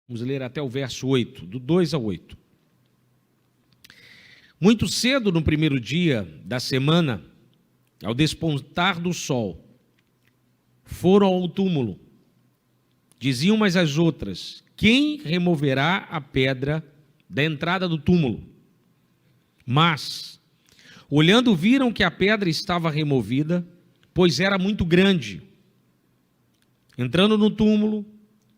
Vamos ler até o verso 8, do 2 ao 8. Muito cedo no primeiro dia da semana, ao despontar do sol, foram ao túmulo. Diziam umas às outras: quem removerá a pedra da entrada do túmulo? Mas, olhando, viram que a pedra estava removida, pois era muito grande. Entrando no túmulo,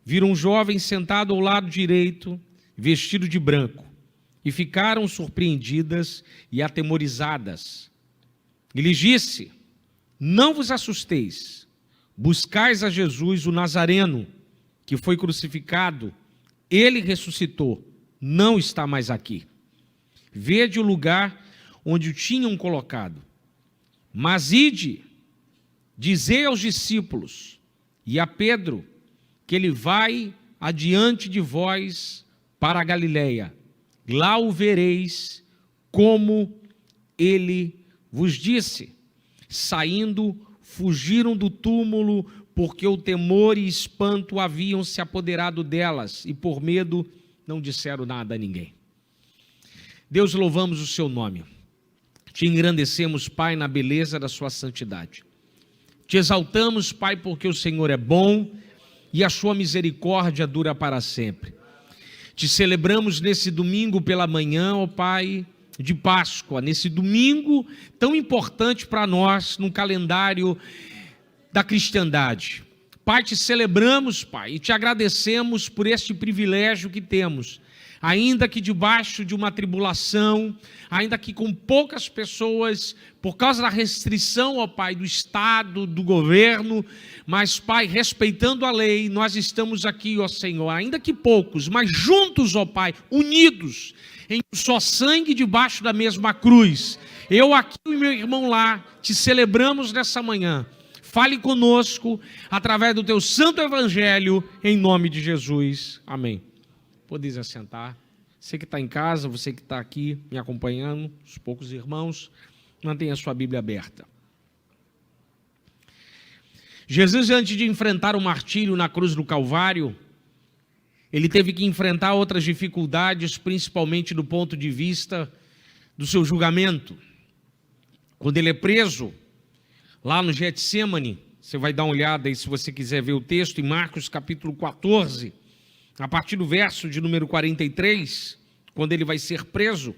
viram um jovem sentado ao lado direito, vestido de branco, e ficaram surpreendidas e atemorizadas. E lhes disse: não vos assusteis, buscais a Jesus o Nazareno, que foi crucificado. Ele ressuscitou, não está mais aqui. Vede o lugar onde o tinham colocado. Mas ide, dizei aos discípulos e a Pedro, que ele vai adiante de vós para a Galileia. Lá o vereis, como ele vos disse. Saindo, fugiram do túmulo, porque o temor e espanto haviam se apoderado delas, e por medo não disseram nada a ninguém. Deus, louvamos o seu nome. Te engrandecemos, Pai, na beleza da sua santidade. Te exaltamos, Pai, porque o Senhor é bom e a sua misericórdia dura para sempre. Te celebramos nesse domingo pela manhã, ó Pai, de Páscoa, nesse domingo tão importante para nós no calendário da cristandade. Pai, te celebramos, Pai, e te agradecemos por este privilégio que temos, ainda que debaixo de uma tribulação, ainda que com poucas pessoas, por causa da restrição, ó Pai, do Estado, do governo, mas, Pai, respeitando a lei, nós estamos aqui, ó Senhor, ainda que poucos, mas juntos, ó Pai, unidos, em um só sangue debaixo da mesma cruz. Eu aqui e meu irmão lá, te celebramos nessa manhã. Fale conosco, através do teu santo evangelho, em nome de Jesus. Amém. Podeis assentar. Você que está em casa, você que está aqui me acompanhando, os poucos irmãos, mantenha a sua Bíblia aberta. Jesus, antes de enfrentar o martírio na cruz do Calvário, ele teve que enfrentar outras dificuldades, principalmente do ponto de vista do seu julgamento. Quando ele é preso, lá no Getsemane, você vai dar uma olhada aí se você quiser ver o texto, em Marcos capítulo 14, a partir do verso de número 43, quando ele vai ser preso,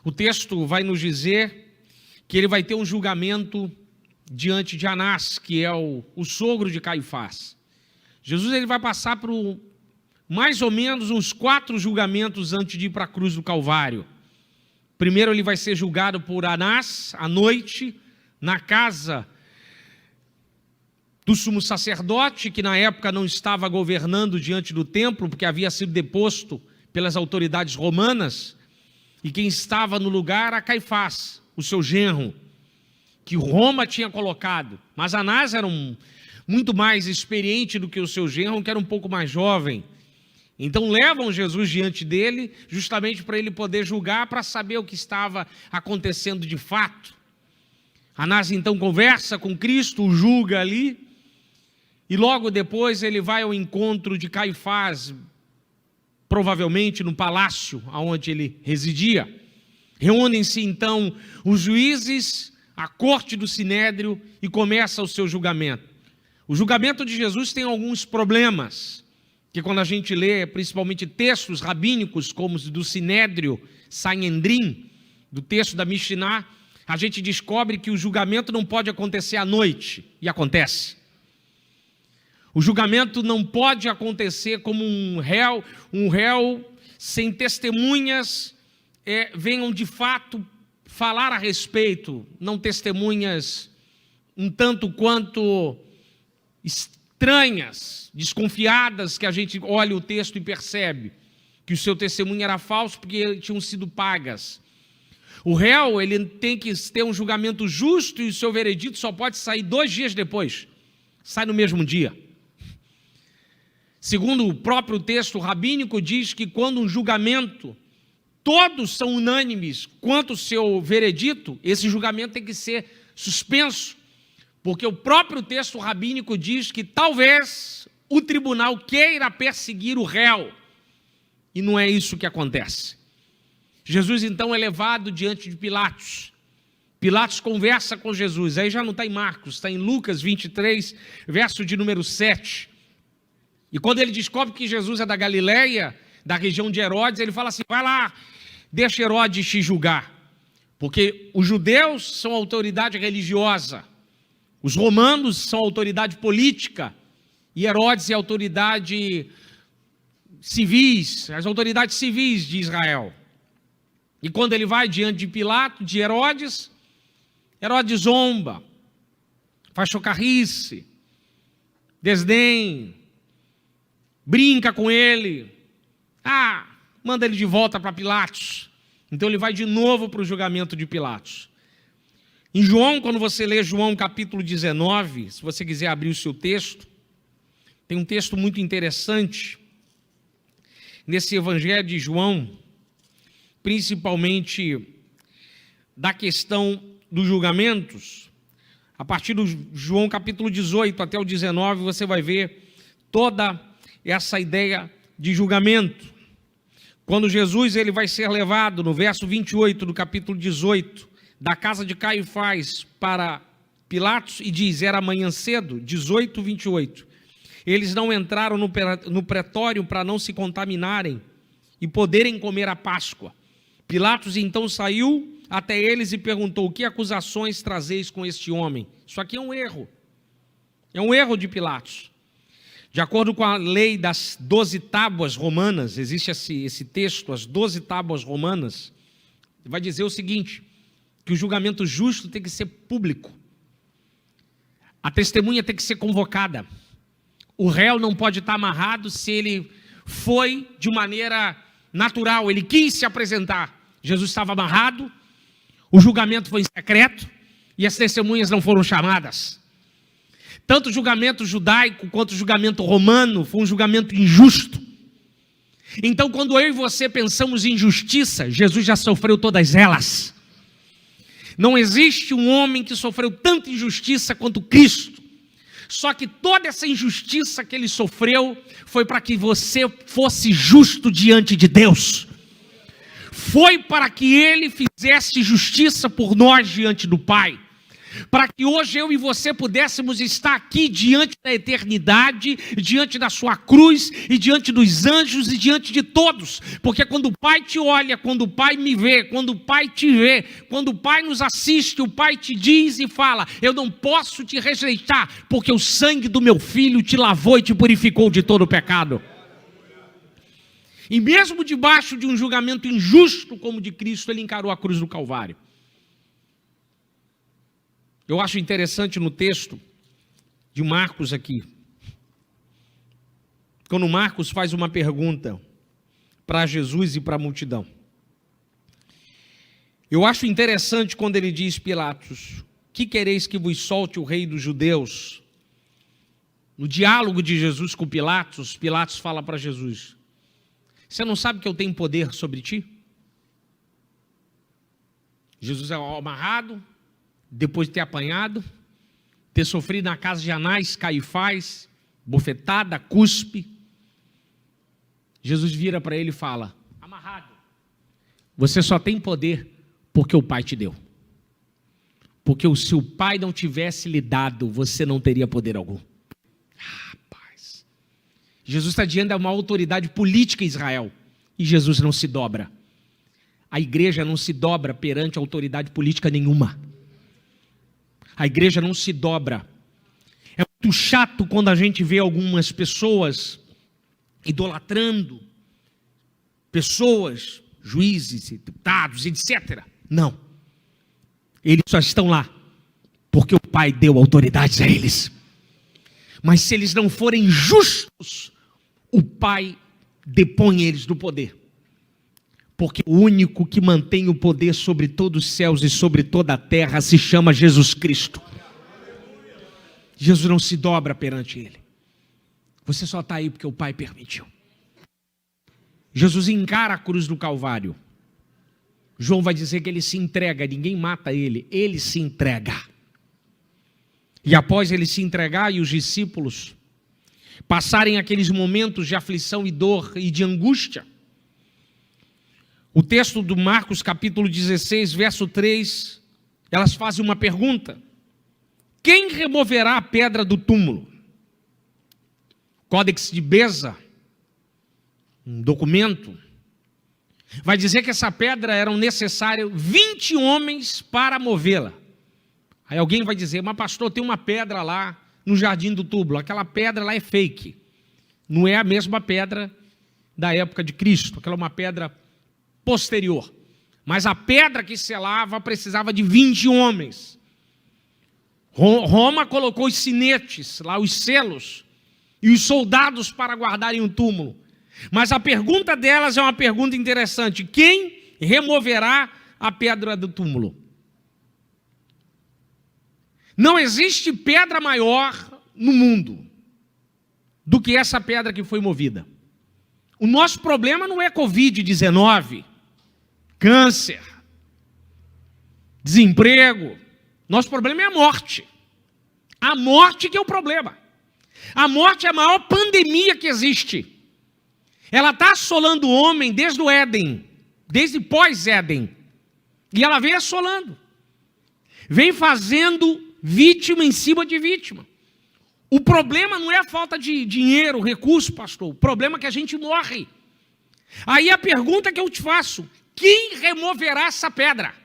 o texto vai nos dizer que ele vai ter um julgamento diante de Anás, que é o sogro de Caifás. Jesus ele vai passar por mais ou menos uns 4 julgamentos antes de ir para a cruz do Calvário. Primeiro ele vai ser julgado por Anás, à noite, na casa do sumo sacerdote, que na época não estava governando diante do templo, porque havia sido deposto pelas autoridades romanas, e quem estava no lugar era Caifás, o seu genro, que Roma tinha colocado. Mas Anás era muito mais experiente do que o seu genro, que era um pouco mais jovem. Então levam Jesus diante dele, justamente para ele poder julgar, para saber o que estava acontecendo de fato. Anás então conversa com Cristo, o julga ali, e logo depois ele vai ao encontro de Caifás, provavelmente no palácio onde ele residia. Reúnem-se então os juízes, a corte do Sinédrio, e começa o seu julgamento. O julgamento de Jesus tem alguns problemas, que quando a gente lê, principalmente textos rabínicos, como os do Sinédrio, Sanhedrin, do texto da Mishnah, a gente descobre que o julgamento não pode acontecer à noite, e acontece. O julgamento não pode acontecer como um réu sem testemunhas venham de fato falar a respeito, não testemunhas um tanto quanto estranhas, desconfiadas, que a gente olha o texto e percebe que o seu testemunho era falso porque tinham sido pagas. O réu, ele tem que ter um julgamento justo e o seu veredito só pode sair 2 dias depois. Sai no mesmo dia. Segundo o próprio texto rabínico, diz que quando um julgamento, todos são unânimes quanto ao seu veredito, esse julgamento tem que ser suspenso, porque o próprio texto rabínico diz que talvez o tribunal queira perseguir o réu. E não é isso que acontece. Jesus então é levado diante de Pilatos. Pilatos conversa com Jesus. Aí já não está em Marcos, está em Lucas 23, verso de número 7. E quando ele descobre que Jesus é da Galileia, da região de Herodes, ele fala assim: vai lá, deixa Herodes te julgar. Porque os judeus são autoridade religiosa, os romanos são autoridade política, e Herodes é autoridade civis, as autoridades civis de Israel. E quando ele vai diante de Pilatos, de Herodes, Herodes zomba, faz chocarrice, desdém, brinca com ele, manda ele de volta para Pilatos. Então ele vai de novo para o julgamento de Pilatos. Em João, quando você lê João capítulo 19, se você quiser abrir o seu texto, tem um texto muito interessante nesse evangelho de João, principalmente da questão dos julgamentos. A partir do João capítulo 18 até o 19, você vai ver toda essa ideia de julgamento. Quando Jesus ele vai ser levado, no verso 28 do capítulo 18, da casa de Caifás para Pilatos, e diz, era manhã cedo, 18, 28. Eles não entraram no pretório para não se contaminarem e poderem comer a Páscoa. Pilatos então saiu até eles e perguntou: que acusações trazeis com este homem? Isso aqui é um erro. É um erro de Pilatos. De acordo com a lei das 12 tábuas romanas, existe esse texto, as 12 tábuas romanas, vai dizer o seguinte, que o julgamento justo tem que ser público. A testemunha tem que ser convocada. O réu não pode estar amarrado se ele foi de maneira natural, ele quis se apresentar. Jesus estava amarrado, o julgamento foi em secreto e as testemunhas não foram chamadas. Tanto o julgamento judaico quanto o julgamento romano foi um julgamento injusto. Então, quando eu e você pensamos em justiça, Jesus já sofreu todas elas. Não existe um homem que sofreu tanta injustiça quanto Cristo. Só que toda essa injustiça que ele sofreu foi para que você fosse justo diante de Deus. Foi para que ele fizesse justiça por nós diante do Pai. Para que hoje eu e você pudéssemos estar aqui diante da eternidade, diante da sua cruz e diante dos anjos e diante de todos. Porque quando o Pai te olha, quando o Pai me vê, quando o Pai te vê, quando o Pai nos assiste, o Pai te diz e fala: eu não posso te rejeitar, porque o sangue do meu filho te lavou e te purificou de todo o pecado. E mesmo debaixo de um julgamento injusto como o de Cristo, ele encarou a cruz do Calvário. Eu acho interessante no texto de Marcos aqui, quando Marcos faz uma pergunta para Jesus e para a multidão. Eu acho interessante quando ele diz: Pilatos, que quereis que vos solte o rei dos judeus? No diálogo de Jesus com Pilatos, Pilatos fala para Jesus: você não sabe que eu tenho poder sobre ti? Jesus é amarrado, depois de ter apanhado, ter sofrido na casa de Anás, Caifás, bofetada, cuspe. Jesus vira para ele e fala: amarrado, você só tem poder porque o Pai te deu. Porque se o Pai não tivesse lhe dado, você não teria poder algum. Rapaz, Jesus está diante de uma autoridade política em Israel, e Jesus não se dobra. A igreja não se dobra perante autoridade política nenhuma. A igreja não se dobra. É muito chato quando a gente vê algumas pessoas idolatrando pessoas, juízes, deputados, etc. Não. Eles só estão lá porque o Pai deu autoridades a eles. Mas se eles não forem justos, o Pai depõe eles do poder. Porque o único que mantém o poder sobre todos os céus e sobre toda a terra se chama Jesus Cristo. Jesus não se dobra perante ele. Você só está aí porque o Pai permitiu. Jesus encara a cruz do Calvário. João vai dizer que ele se entrega, ninguém mata ele, ele se entrega. E após ele se entregar, e os discípulos passarem aqueles momentos de aflição e dor e de angústia. O texto do Marcos, capítulo 16, verso 3, elas fazem uma pergunta: quem removerá a pedra do túmulo? Códex de Beza, um documento, vai dizer que essa pedra eram necessários 20 homens para movê-la. Aí alguém vai dizer: mas pastor, tem uma pedra lá no jardim do túmulo, aquela pedra lá é fake, não é a mesma pedra da época de Cristo, aquela é uma pedra posterior, mas a pedra que selava precisava de 20 homens. Roma colocou os sinetes lá, os selos, e os soldados para guardarem o túmulo. Mas a pergunta delas é uma pergunta interessante: quem removerá a pedra do túmulo? Não existe pedra maior no mundo do que essa pedra que foi movida. O nosso problema não é Covid-19, câncer, desemprego. Nosso problema é a morte. A morte que é o problema. A morte é a maior pandemia que existe. Ela está assolando o homem desde o Éden, desde pós-Éden. E ela vem assolando. Vem fazendo vítima em cima de vítima. O problema não é a falta de dinheiro, recurso, pastor. O problema é que a gente morre. Aí a pergunta que eu te faço: quem removerá essa pedra?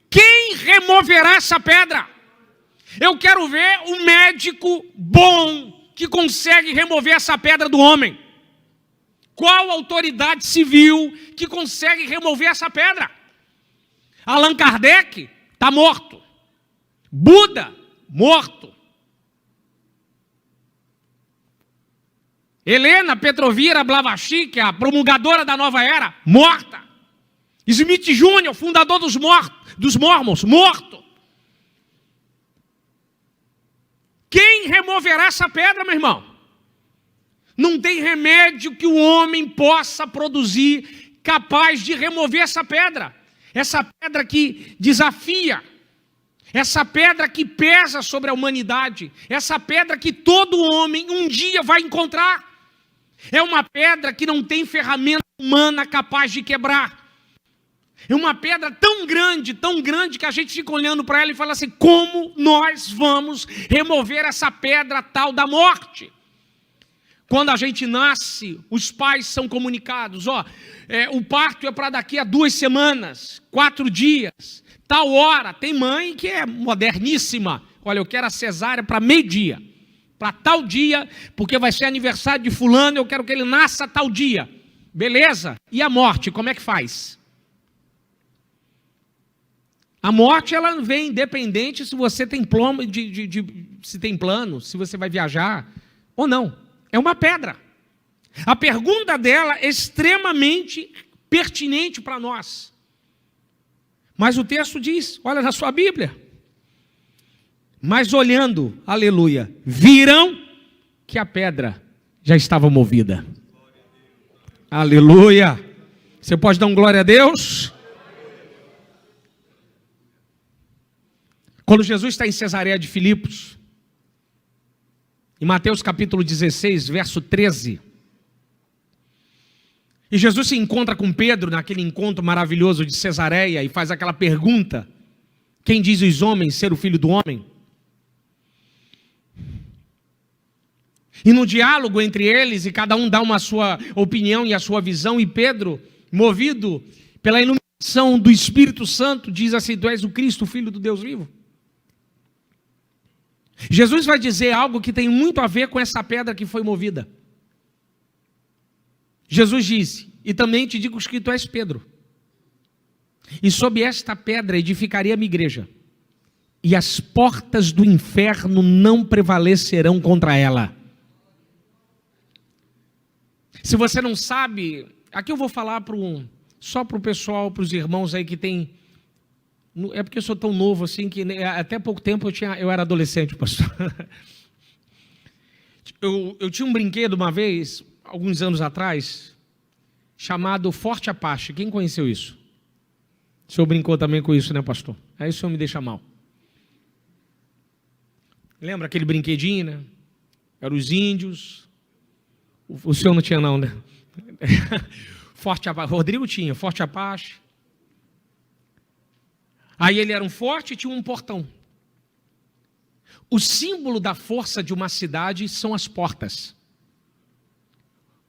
Quem removerá essa pedra? Eu quero ver um médico bom que consegue remover essa pedra do homem. Qual autoridade civil que consegue remover essa pedra? Allan Kardec está morto. Buda, morto. Helena Petrovira Blavatsky, a promulgadora da nova era, morta. Smith Jr., fundador dos Mormons, morto. Quem removerá essa pedra, meu irmão? Não tem remédio que o homem possa produzir capaz de remover essa pedra. Essa pedra que desafia, essa pedra que pesa sobre a humanidade, essa pedra que todo homem um dia vai encontrar. É uma pedra que não tem ferramenta humana capaz de quebrar. É uma pedra tão grande que a gente fica olhando para ela e fala assim: como nós vamos remover essa pedra tal da morte? Quando a gente nasce, os pais são comunicados: o parto é para daqui a 2 semanas, 4 dias, tal hora. Tem mãe que é moderníssima: olha, eu quero a cesárea para meio-dia, para tal dia, porque vai ser aniversário de fulano, eu quero que ele nasça tal dia. Beleza? E a morte, como é que faz? A morte, ela vem independente se você tem plano, se tem plano, se você vai viajar ou não. É uma pedra. A pergunta dela é extremamente pertinente para nós. Mas o texto diz, olha na sua Bíblia: mas olhando, aleluia, viram que a pedra já estava movida. Aleluia. Você pode dar um glória a Deus? Quando Jesus está em Cesareia de Filipos, em Mateus capítulo 16, verso 13, e Jesus se encontra com Pedro naquele encontro maravilhoso de Cesareia e faz aquela pergunta: quem diz os homens ser o Filho do Homem? E no diálogo entre eles, e cada um dá uma sua opinião e a sua visão, e Pedro, movido pela iluminação do Espírito Santo, diz assim: tu és o Cristo, o Filho do Deus vivo. Jesus vai dizer algo que tem muito a ver com essa pedra que foi movida. Jesus disse: e também te digo que tu és Pedro, e sob esta pedra edificaria a minha igreja, e as portas do inferno não prevalecerão contra ela. Se você não sabe, aqui eu vou falar só para o pessoal, para os irmãos aí que tem... É porque eu sou tão novo assim que até pouco tempo eu era adolescente, pastor. Eu tinha um brinquedo uma vez, alguns anos atrás, chamado Forte Apache. Quem conheceu isso? O senhor brincou também com isso, né, pastor? Aí o senhor me deixa mal. Lembra aquele brinquedinho, né? Eram os índios. O senhor não tinha não, né? Forte Apache. Rodrigo tinha, Forte Apache. Aí ele era um forte e tinha um portão. O símbolo da força de uma cidade são as portas.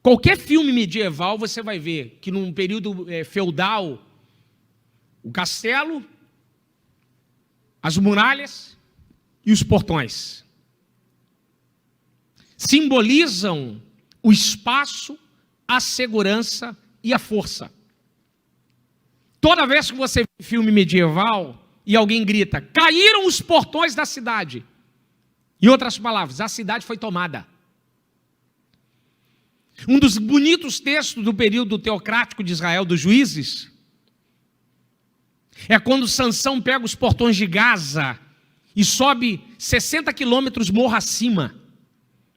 Qualquer filme medieval você vai ver que num período feudal, o castelo, as muralhas e os portões simbolizam o espaço, a segurança e a força. Toda vez que você vê filme medieval e alguém grita, caíram os portões da cidade. Em outras palavras, a cidade foi tomada. Um dos bonitos textos do período teocrático de Israel, dos Juízes, é quando Sansão pega os portões de Gaza e sobe 60 quilômetros morro acima,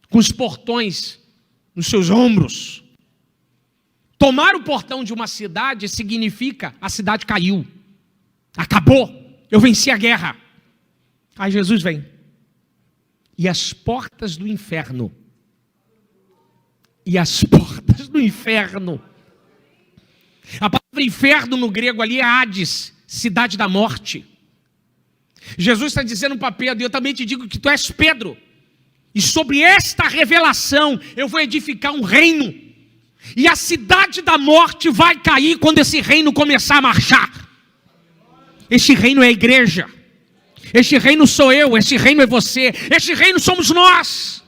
com os portões nos seus ombros. Tomar o portão de uma cidade significa a cidade caiu, acabou, eu venci a guerra. Aí Jesus vem, e as portas do inferno, a palavra inferno no grego ali é Hades, cidade da morte. Jesus está dizendo para Pedro, e eu também te digo que tu és Pedro, e sobre esta revelação eu vou edificar um reino, e a cidade da morte vai cair quando esse reino começar a marchar. Este reino é a igreja, este reino sou eu, este reino é você, este reino somos nós.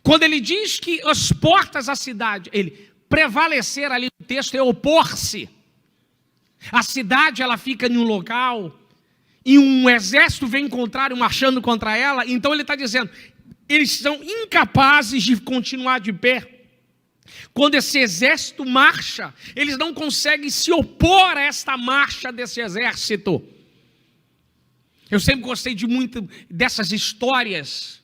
Quando ele diz que as portas da cidade, ele prevalecer ali no texto é opor-se. A cidade ela fica em um local e um exército vem contrário marchando contra ela, então ele está dizendo, eles são incapazes de continuar de pé. Quando esse exército marcha, eles não conseguem se opor a esta marcha desse exército. Eu sempre gostei de muito dessas histórias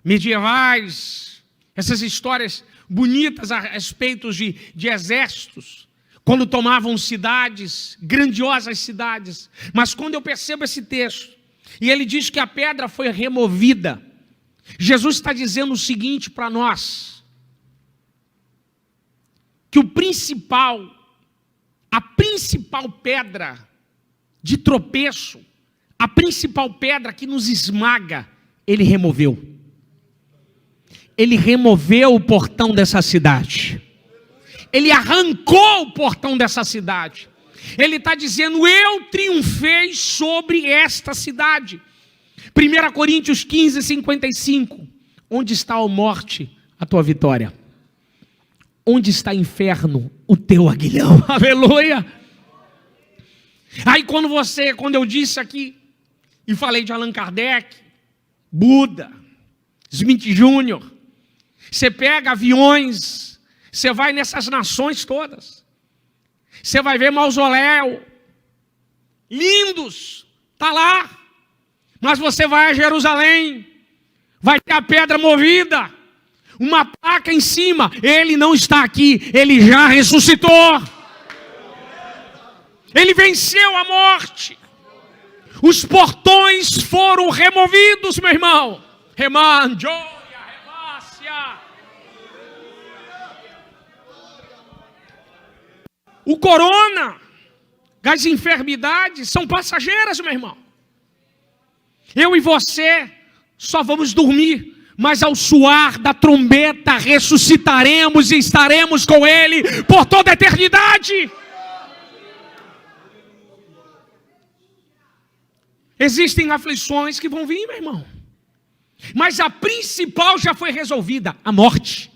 medievais, essas histórias bonitas a respeito de exércitos, quando tomavam cidades, grandiosas cidades. Mas quando eu percebo esse texto, e ele diz que a pedra foi removida, Jesus está dizendo o seguinte para nós, que a principal pedra de tropeço, a principal pedra que nos esmaga, ele removeu. Ele removeu o portão dessa cidade. Ele arrancou o portão dessa cidade. Ele está dizendo, eu triunfei sobre esta cidade. 1 Coríntios 15, 55. Onde está a morte, a tua vitória? Onde está inferno, o teu aguilhão? Aleluia! Aí quando eu disse aqui, e falei de Allan Kardec, Buda, Smith Jr., você pega aviões, você vai nessas nações todas, você vai ver mausoléu, lindos, está lá, mas você vai a Jerusalém, vai ter a pedra movida, uma placa em cima, ele não está aqui, ele já ressuscitou, ele venceu a morte, os portões foram removidos, meu irmão, remanjo. O corona, as enfermidades são passageiras, meu irmão. Eu e você só vamos dormir, mas ao soar da trombeta ressuscitaremos e estaremos com Ele por toda a eternidade. Existem aflições que vão vir, meu irmão, mas a principal já foi resolvida, a morte.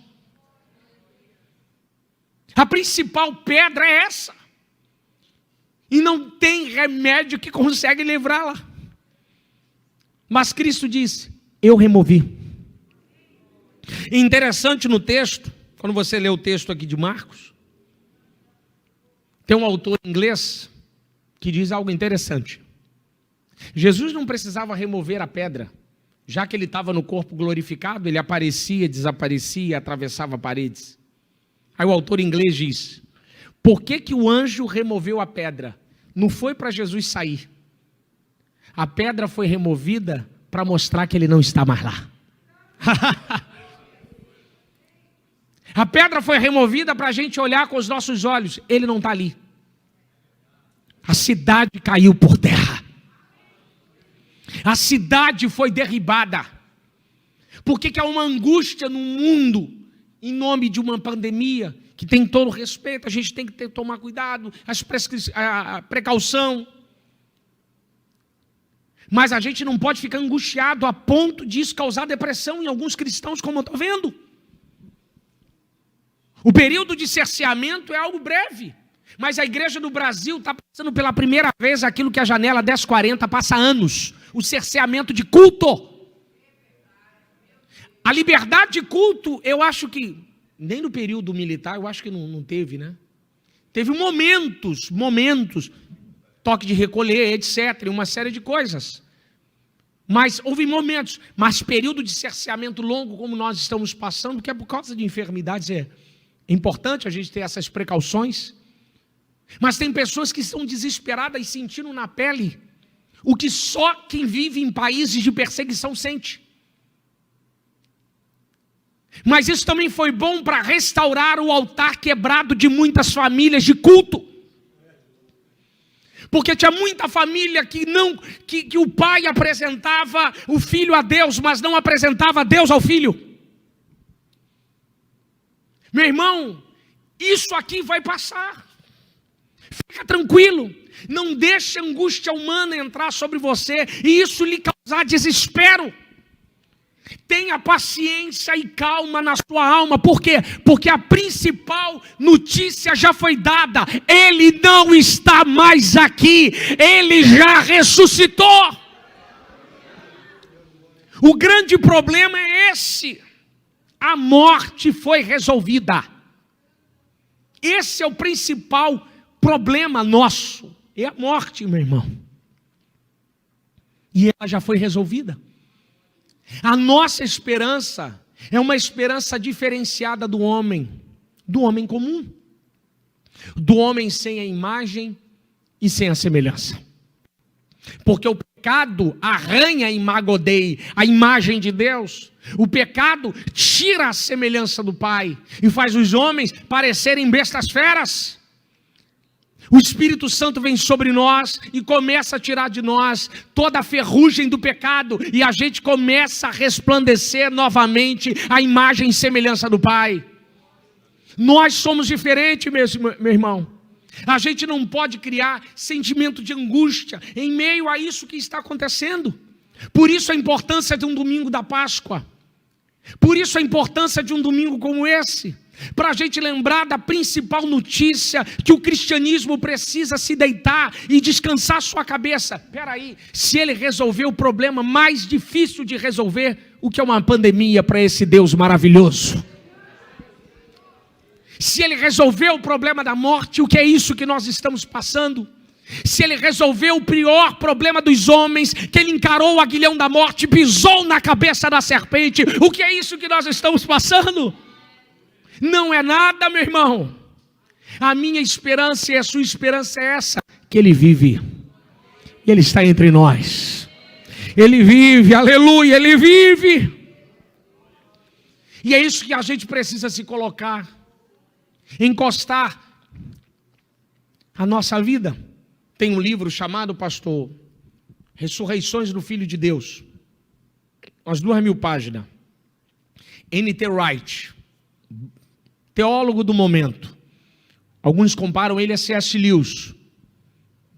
A principal pedra é essa. E não tem remédio que consegue livrá-la. Mas Cristo disse, eu removi. E interessante no texto, quando você lê o texto aqui de Marcos, tem um autor inglês que diz algo interessante. Jesus não precisava remover a pedra, já que ele estava no corpo glorificado, ele aparecia, desaparecia, atravessava paredes. Aí o autor inglês diz, por que o anjo removeu a pedra? Não foi para Jesus sair. A pedra foi removida para mostrar que ele não está mais lá. A pedra foi removida para a gente olhar com os nossos olhos. Ele não está ali. A cidade caiu por terra. A cidade foi derribada. Por que há uma angústia no mundo em nome de uma pandemia? Que tem todo o respeito, a gente tem que tomar cuidado, a precaução. Mas a gente não pode ficar angustiado a ponto disso causar depressão em alguns cristãos, como eu estou vendo. O período de cerceamento é algo breve. Mas a igreja do Brasil está passando pela primeira vez aquilo que a janela 1040 passa anos. O cerceamento de culto. A liberdade de culto, eu acho que, nem no período militar, eu acho que não teve, né? Teve momentos, toque de recolher, etc., uma série de coisas. Mas houve momentos, mas período de cerceamento longo, como nós estamos passando, que é por causa de enfermidades, é importante a gente ter essas precauções. Mas tem pessoas que estão desesperadas e sentindo na pele o que só quem vive em países de perseguição sente. Mas isso também foi bom para restaurar o altar quebrado de muitas famílias de culto. Porque tinha muita família que o pai apresentava o filho a Deus, mas não apresentava Deus ao filho. Meu irmão, isso aqui vai passar. Fica tranquilo. Não deixe a angústia humana entrar sobre você e isso lhe causar desespero. Tenha paciência e calma na sua alma. Por quê? Porque a principal notícia já foi dada. Ele não está mais aqui. Ele já ressuscitou. O grande problema é esse. A morte foi resolvida. Esse é o principal problema nosso. É a morte, meu irmão. E ela já foi resolvida. A nossa esperança é uma esperança diferenciada do homem comum, do homem sem a imagem e sem a semelhança. Porque o pecado arranha e magodeia a imagem de Deus. O pecado tira a semelhança do Pai e faz os homens parecerem bestas feras. O Espírito Santo vem sobre nós e começa a tirar de nós toda a ferrugem do pecado. E a gente começa a resplandecer novamente a imagem e semelhança do Pai. Nós somos diferentes, meu irmão. A gente não pode criar sentimento de angústia em meio a isso que está acontecendo. Por isso a importância de um domingo da Páscoa. Por isso a importância de um domingo como esse. Para a gente lembrar da principal notícia que o cristianismo precisa se deitar e descansar sua cabeça. Espera aí, se ele resolveu o problema mais difícil de resolver, o que é uma pandemia para esse Deus maravilhoso? Se ele resolveu o problema da morte, o que é isso que nós estamos passando? Se ele resolveu o pior problema dos homens, que ele encarou o aguilhão da morte, pisou na cabeça da serpente, o que é isso que nós estamos passando? Não é nada, meu irmão. A minha esperança e a sua esperança é essa, que ele vive. Ele está entre nós. Ele vive, aleluia, ele vive. E é isso que a gente precisa se colocar, encostar a nossa vida. Tem um livro chamado, pastor, Ressurreições do Filho de Deus. Umas 2.000 páginas. N.T. Wright, teólogo do momento. Alguns comparam ele a C.S. Lewis.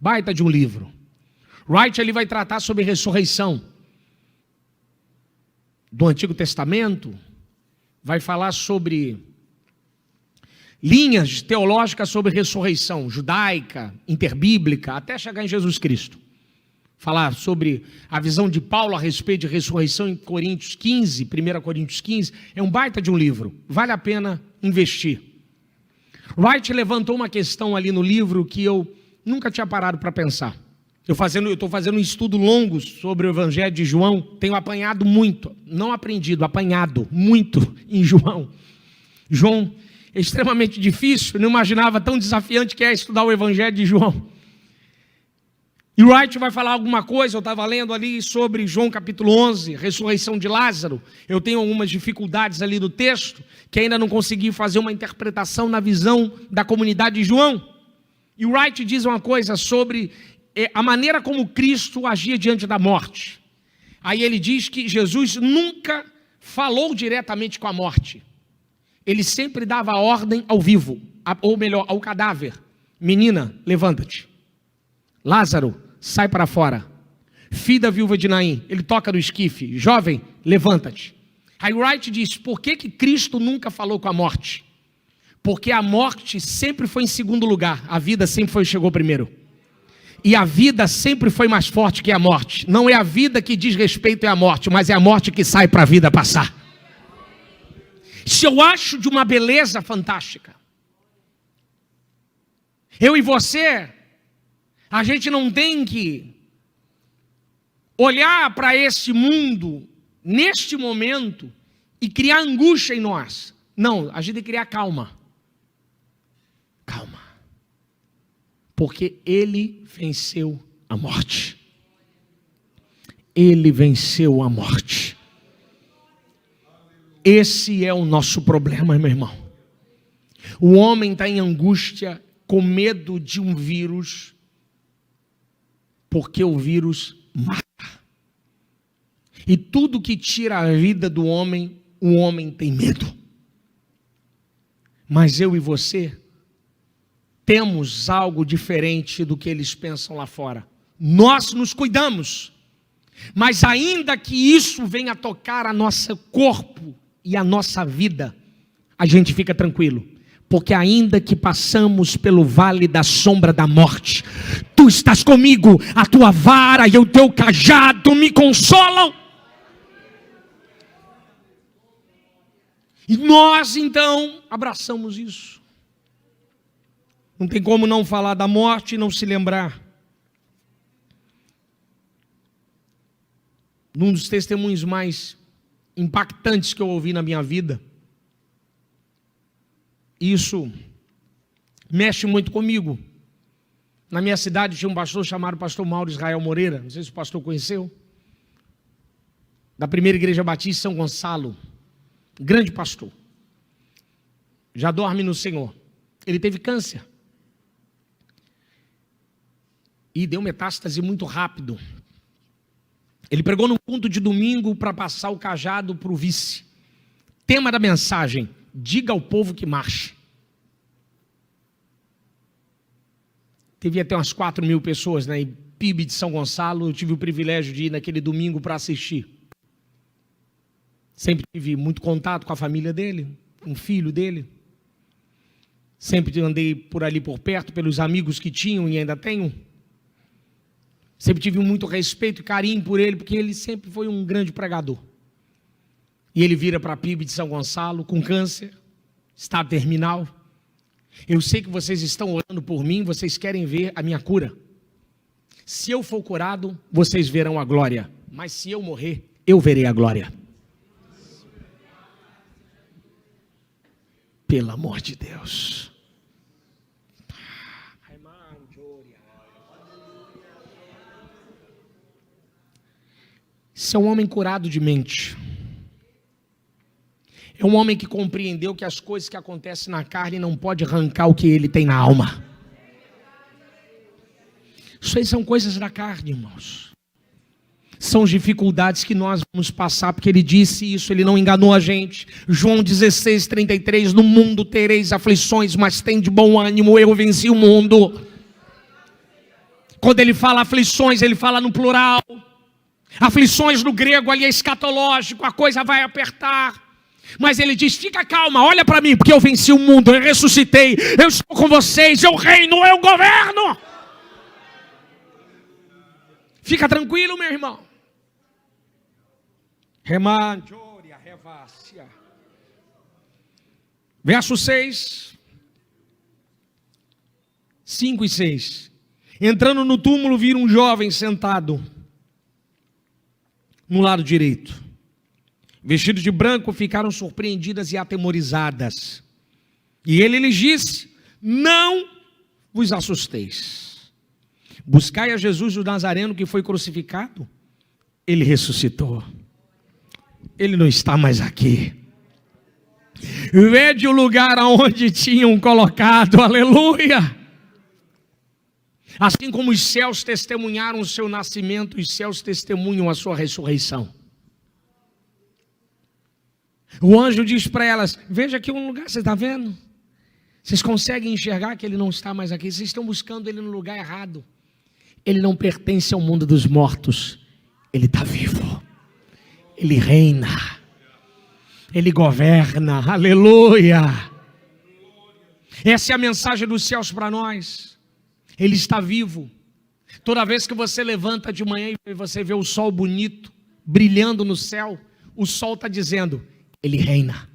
Baita de um livro. Wright, ele vai tratar sobre ressurreição do Antigo Testamento. Vai falar sobre linhas teológicas sobre ressurreição, judaica, interbíblica, até chegar em Jesus Cristo. Falar sobre a visão de Paulo a respeito de ressurreição em Coríntios 15, 1 Coríntios 15, é um baita de um livro, vale a pena investir. Wright levantou uma questão ali no livro que eu nunca tinha parado para pensar. Eu estou fazendo um estudo longo sobre o Evangelho de João, tenho apanhado muito, não aprendido, apanhado muito em João. João é extremamente difícil, não imaginava tão desafiante que é estudar o Evangelho de João. E Wright vai falar alguma coisa, eu estava lendo ali sobre João capítulo 11, ressurreição de Lázaro. Eu tenho algumas dificuldades ali do texto, que ainda não consegui fazer uma interpretação na visão da comunidade de João. E Wright diz uma coisa sobre a maneira como Cristo agia diante da morte. Aí ele diz que Jesus nunca falou diretamente com a morte. Ele sempre dava ordem ao vivo, ou melhor, ao cadáver. Menina, levanta-te. Lázaro, sai para fora. Filho da viúva de Naim, ele toca no esquife. Jovem, levanta-te. Aí Wright diz, por que Cristo nunca falou com a morte? Porque a morte sempre foi em segundo lugar, a vida sempre chegou primeiro. E a vida sempre foi mais forte que a morte. Não é a vida que diz respeito à morte, mas é a morte que sai para a vida passar. Se eu acho de uma beleza fantástica, eu e você, a gente não tem que olhar para esse mundo, neste momento, e criar angústia em nós. Não, a gente tem que criar calma. Calma. Porque Ele venceu a morte. Ele venceu a morte. Esse é o nosso problema, meu irmão. O homem está em angústia, com medo de um vírus, porque o vírus mata. E tudo que tira a vida do homem, o homem tem medo. Mas eu e você temos algo diferente do que eles pensam lá fora. Nós nos cuidamos, mas ainda que isso venha a tocar a nosso corpo e a nossa vida, a gente fica tranquilo, porque ainda que passamos pelo vale da sombra da morte, Tu estás comigo, a Tua vara e o Teu cajado me consolam. E nós então abraçamos isso. Não tem como não falar da morte e não se lembrar. Num dos testemunhos mais impactantes que eu ouvi na minha vida, isso mexe muito comigo. Na minha cidade tinha um pastor chamado pastor Mauro Israel Moreira, não sei se o pastor conheceu, da primeira igreja batista São Gonçalo, grande pastor, já dorme no Senhor. Ele teve câncer e deu metástase muito rápido. Ele pregou num culto de domingo para passar o cajado para o vice. Tema da mensagem: diga ao povo que marche. Teve até umas 4.000 pessoas na PIB de São Gonçalo. Eu tive o privilégio de ir naquele domingo para assistir. Sempre tive muito contato com a família dele, com o filho dele. Sempre andei por ali por perto, pelos amigos que tinham e ainda tenho. Sempre tive muito respeito e carinho por ele, porque ele sempre foi um grande pregador. E ele vira para a PIB de São Gonçalo com câncer, estado terminal. Eu sei que vocês estão orando por mim, vocês querem ver a minha cura. Se eu for curado, vocês verão a glória. Mas se eu morrer, eu verei a glória. Pelo amor de Deus. Esse é um homem curado de mente. É um homem que compreendeu que as coisas que acontecem na carne não pode arrancar o que ele tem na alma. Isso aí são coisas da carne, irmãos. São dificuldades que nós vamos passar, porque ele disse isso, ele não enganou a gente. João 16:33, no mundo tereis aflições, mas tem de bom ânimo, eu venci o mundo. Quando ele fala aflições, ele fala no plural. Aflições no grego ali é escatológico, a coisa vai apertar. Mas ele diz, fica calma, olha para mim, porque eu venci o mundo, eu ressuscitei, eu estou com vocês, eu reino, eu governo. Fica tranquilo, meu irmão. Verso 6, 5 e 6. Entrando no túmulo, viram um jovem sentado no lado direito. Vestidos de branco, ficaram surpreendidas e atemorizadas. E ele lhes disse, não vos assusteis. Buscai a Jesus o Nazareno que foi crucificado. Ele ressuscitou. Ele não está mais aqui. Vede o lugar aonde tinham colocado, aleluia. Assim como os céus testemunharam o seu nascimento, os céus testemunham a sua ressurreição. O anjo diz para elas: veja aqui um lugar, você está vendo? Vocês conseguem enxergar que ele não está mais aqui? Vocês estão buscando ele no lugar errado. Ele não pertence ao mundo dos mortos. Ele está vivo. Ele reina. Ele governa. Aleluia. Essa é a mensagem dos céus para nós. Ele está vivo. Toda vez que você levanta de manhã e você vê o sol bonito, brilhando no céu, o sol está dizendo: ele reina.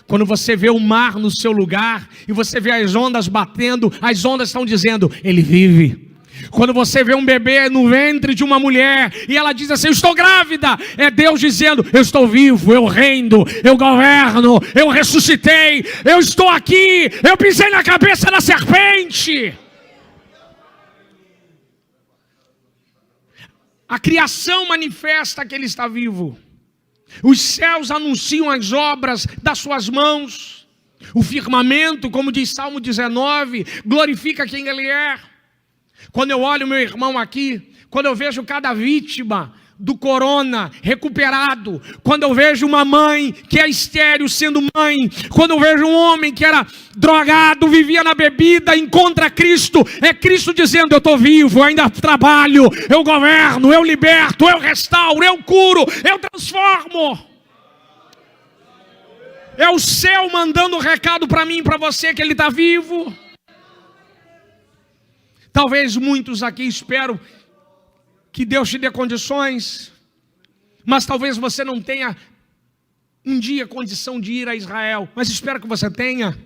Quando você vê o mar no seu lugar e você vê as ondas batendo, as ondas estão dizendo: ele vive. Quando você vê um bebê no ventre de uma mulher e ela diz assim: eu estou grávida, é Deus dizendo: eu estou vivo, eu reino, eu governo, eu ressuscitei, eu estou aqui, eu pisei na cabeça da serpente. A criação manifesta que ele está vivo. Os céus anunciam as obras das suas mãos. O firmamento, como diz Salmo 19, glorifica quem ele é. Quando eu olho meu irmão aqui, quando eu vejo cada vítima do corona recuperado, quando eu vejo uma mãe que é estéril sendo mãe, quando eu vejo um homem que era drogado, vivia na bebida, encontra Cristo, é Cristo dizendo: eu estou vivo, eu ainda trabalho, eu governo, eu liberto, eu restauro, eu curo, eu transformo. É o céu mandando um recado para mim e para você que ele está vivo. Talvez muitos aqui esperam que Deus te dê condições, mas talvez você não tenha um dia condição de ir a Israel, mas espero que você tenha,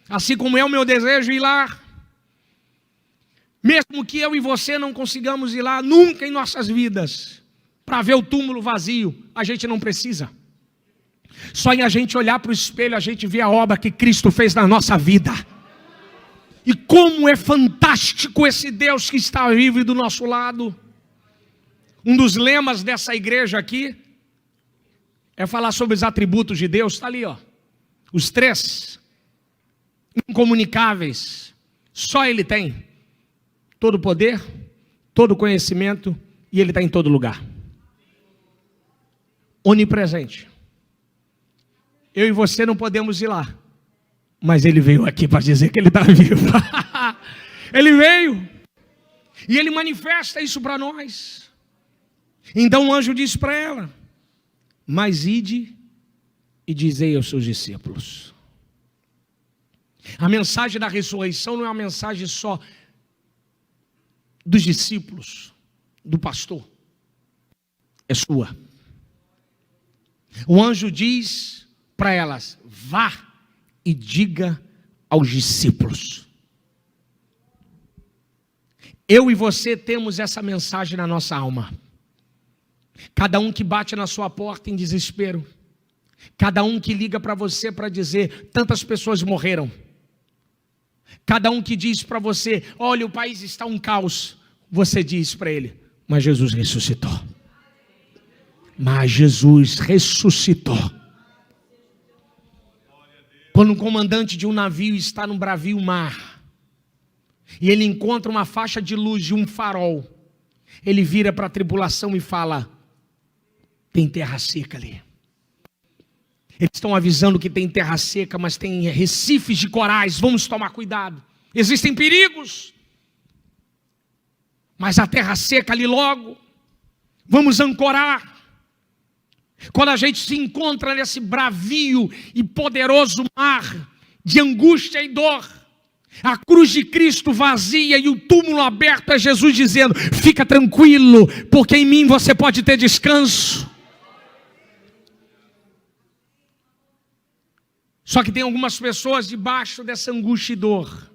assim como é o meu desejo ir lá. Mesmo que eu e você não consigamos ir lá nunca em nossas vidas, para ver o túmulo vazio, a gente não precisa. Só em a gente olhar para o espelho, a gente vê a obra que Cristo fez na nossa vida. E como é fantástico esse Deus que está vivo e do nosso lado. Um dos lemas dessa igreja aqui é falar sobre os atributos de Deus. Está ali, ó. Os 3 incomunicáveis. Só Ele tem todo poder, todo conhecimento, e Ele está em todo lugar. Onipresente. Eu e você não podemos ir lá, mas Ele veio aqui para dizer que Ele está vivo. Ele veio e Ele manifesta isso para nós. Então o anjo disse para ela: mas ide e dizei aos seus discípulos. A mensagem da ressurreição não é uma mensagem só dos discípulos, do pastor, é sua. O anjo diz para elas: vá e diga aos discípulos. Eu e você temos essa mensagem na nossa alma. Cada um que bate na sua porta em desespero, cada um que liga para você para dizer: tantas pessoas morreram, cada um que diz para você: olha, o país está um caos, você diz para ele: mas Jesus ressuscitou. Mas Jesus ressuscitou. Quando um comandante de um navio está no bravio mar e ele encontra uma faixa de luz de um farol, ele vira para a tripulação e fala: tem terra seca ali. Eles estão avisando que tem terra seca, mas tem recifes de corais, vamos tomar cuidado. Existem perigos, mas a terra seca ali logo, vamos ancorar. Quando a gente se encontra nesse bravio e poderoso mar de angústia e dor, a cruz de Cristo vazia e o túmulo aberto é Jesus dizendo: fica tranquilo, porque em mim você pode ter descanso. Só que tem algumas pessoas debaixo dessa angústia e dor.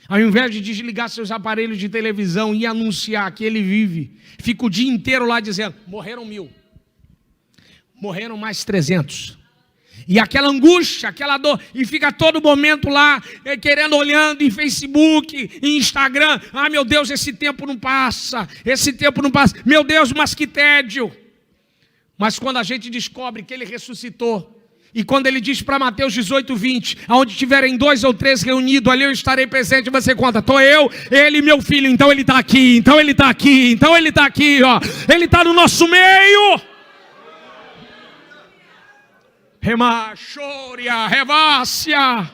Ao invés de desligar seus aparelhos de televisão e anunciar que ele vive, fica o dia inteiro lá dizendo: morreram 1000, morreram mais 300. E aquela angústia, aquela dor, e fica todo momento lá, querendo, olhando em Facebook, em Instagram. Ah, meu Deus, esse tempo não passa, meu Deus, mas que tédio. Mas quando a gente descobre que ele ressuscitou, e quando ele diz para Mateus 18:20, aonde tiverem 2 ou 3 reunidos, ali eu estarei presente, você conta, estou eu, ele e meu filho, então ele está aqui, então ele está aqui, então ele está aqui, ó. Ele está no nosso meio. Remachória, revácia.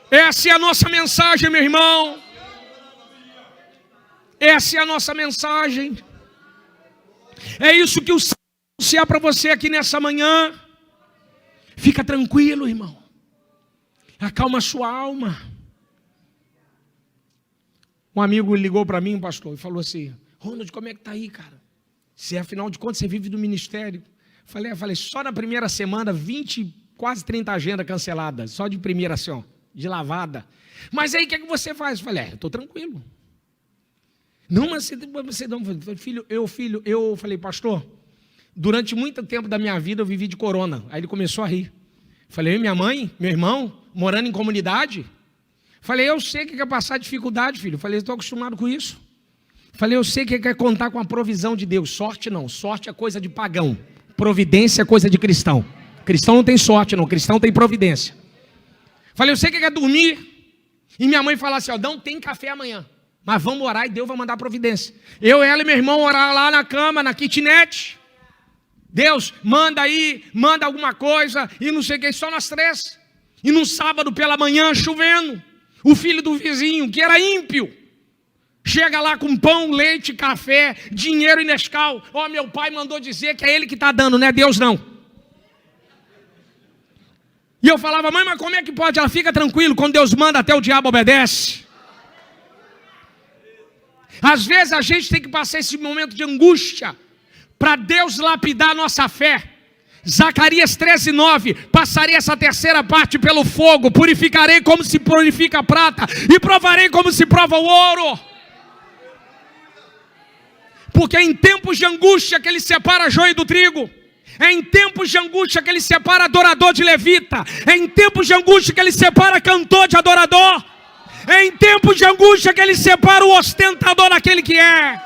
Essa é a nossa mensagem, meu irmão. Essa é a nossa mensagem. É isso que o Senhor anuncia para você aqui nessa manhã. Fica tranquilo, irmão. Acalma a sua alma. Um amigo ligou para mim, pastor, e falou assim: Ronald, como é que está aí, cara? Se afinal de contas você vive do ministério. Falei, só na primeira semana, 20, quase 30 agendas canceladas. Só de primeira, assim, ó, de lavada. Mas aí o que é que você faz? Falei, eu estou tranquilo. Não, mas você não, filho, eu falei, pastor, durante muito tempo da minha vida eu vivi de corona. Aí ele começou a rir. Falei, eu e minha mãe, meu irmão, morando em comunidade. Falei, eu sei o que é passar dificuldade, filho. Falei, estou acostumado com isso. Falei, eu sei o que é contar com a provisão de Deus. Sorte não, sorte é coisa de pagão. Providência é coisa de cristão. Cristão não tem sorte não, cristão tem providência. Falei, eu sei o que é dormir. E minha mãe fala assim, ó, não tem café amanhã. Mas vamos orar e Deus vai mandar providência. Eu, ela e meu irmão orar lá na cama, na kitnet. Deus, manda aí, manda alguma coisa. E não sei o que, só nós 3. E num sábado pela manhã, chovendo. O filho do vizinho, que era ímpio, chega lá com pão, leite, café, dinheiro e Nescau. Ó, meu pai mandou dizer que é ele que está dando, não é Deus não. E eu falava, mãe, mas como é que pode? Ela fica tranquilo, quando Deus manda até o diabo obedece. Às vezes a gente tem que passar esse momento de angústia para Deus lapidar a nossa fé. Zacarias 13:9, passarei essa terceira parte pelo fogo, purificarei como se purifica a prata e provarei como se prova o ouro. Porque é em tempos de angústia que ele separa joio do trigo. É em tempos de angústia que ele separa adorador de levita. É em tempos de angústia que ele separa cantor de adorador. É em tempos de angústia que ele separa o ostentador daquele que é.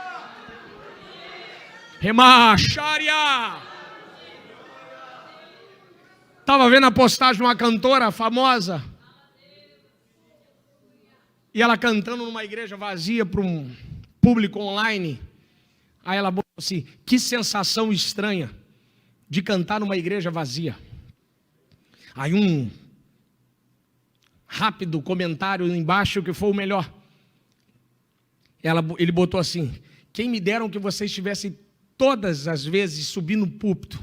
Remachária. Estava vendo a postagem de uma cantora famosa. E ela cantando numa igreja vazia para um público online. Aí ela botou assim, que sensação estranha de cantar numa igreja vazia. Aí um rápido comentário embaixo que foi o melhor. Ele botou assim, quem me deram que vocês estivessem todas as vezes subindo no púlpito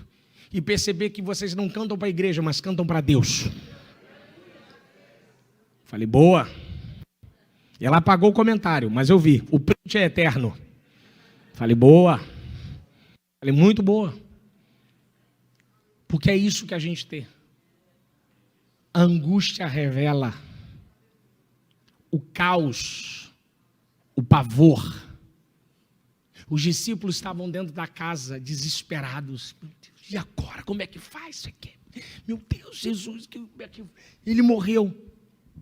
e perceber que vocês não cantam para a igreja, mas cantam para Deus. Falei, boa. E ela apagou o comentário, mas eu vi, o print é eterno. Falei, boa. Falei, muito boa. Porque é isso que a gente tem. A angústia revela o caos, o pavor. Os discípulos estavam dentro da casa, desesperados. Meu Deus, e agora? Como é que faz isso aqui? Meu Deus, Jesus, ele morreu.